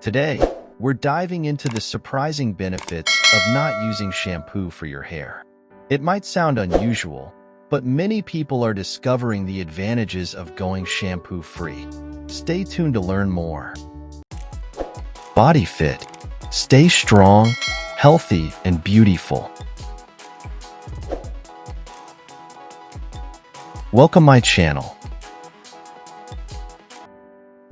Today, we're diving into the surprising benefits of not using shampoo for your hair. It might sound unusual, but many people are discovering the advantages of going shampoo-free. Stay tuned to learn more. Body fit. Stay strong, healthy, and beautiful. Welcome my channel.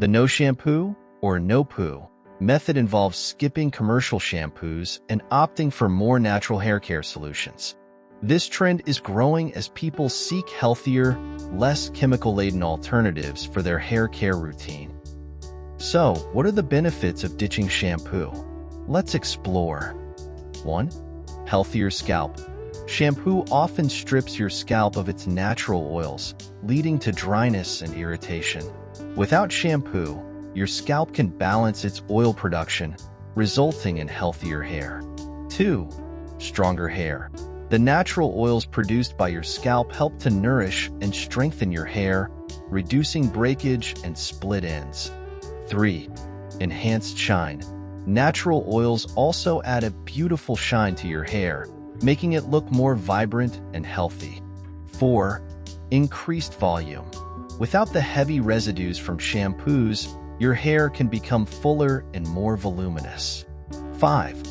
The no shampoo or no poo method involves skipping commercial shampoos and opting for more natural hair care solutions. This trend is growing as people seek healthier, less chemical-laden alternatives for their hair care routine. So, what are the benefits of ditching shampoo? Let's explore. 1. Healthier scalp. Shampoo often strips your scalp of its natural oils, leading to dryness and irritation. Without shampoo, your scalp can balance its oil production, resulting in healthier hair. 2. Stronger hair. The natural oils produced by your scalp help to nourish and strengthen your hair, reducing breakage and split ends. 3. Enhanced shine. Natural oils also add a beautiful shine to your hair, making it look more vibrant and healthy. 4. Increased volume. Without the heavy residues from shampoos, your hair can become fuller and more voluminous. 5.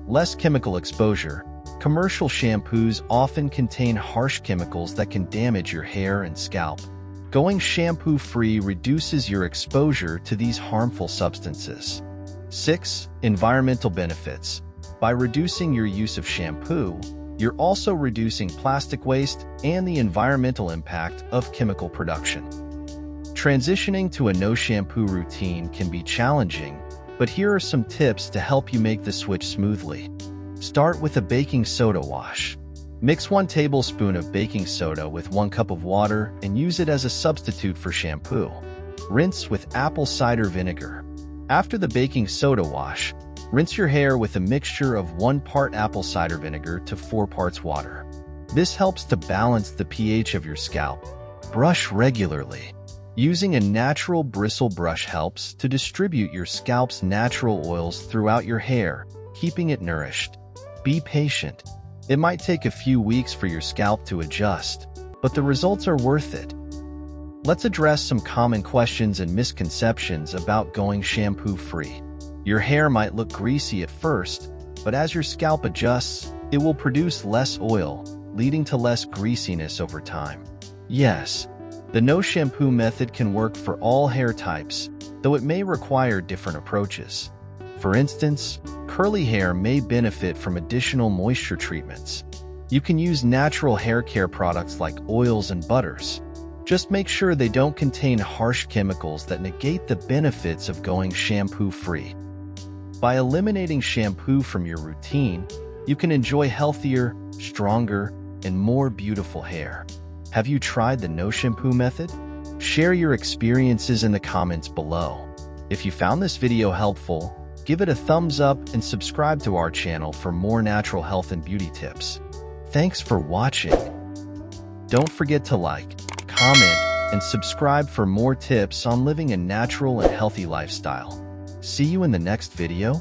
Less chemical exposure. Commercial shampoos often contain harsh chemicals that can damage your hair and scalp. Going shampoo-free reduces your exposure to these harmful substances. 6. Environmental benefits. By reducing your use of shampoo, you're also reducing plastic waste and the environmental impact of chemical production. Transitioning to a no-shampoo routine can be challenging, but here are some tips to help you make the switch smoothly. Start with a baking soda wash. Mix 1 tablespoon of baking soda with 1 cup of water and use it as a substitute for shampoo. Rinse with apple cider vinegar. After the baking soda wash, rinse your hair with a mixture of 1 part apple cider vinegar to 4 parts water. This helps to balance the pH of your scalp. Brush regularly. Using a natural bristle brush helps to distribute your scalp's natural oils throughout your hair, keeping it nourished. Be patient. It might take a few weeks for your scalp to adjust, but the results are worth it. Let's address some common questions and misconceptions about going shampoo-free. Your hair might look greasy at first, but as your scalp adjusts, it will produce less oil, leading to less greasiness over time. Yes, the no-shampoo method can work for all hair types, though it may require different approaches. For instance, curly hair may benefit from additional moisture treatments. You can use natural hair care products like oils and butters. Just make sure they don't contain harsh chemicals that negate the benefits of going shampoo-free. By eliminating shampoo from your routine, you can enjoy healthier, stronger, and more beautiful hair. Have you tried the no-shampoo method? Share your experiences in the comments below. If you found this video helpful, give it a thumbs up and subscribe to our channel for more natural health and beauty tips. Thanks for watching. Don't forget to like, comment, and subscribe for more tips on living a natural and healthy lifestyle. See you in the next video.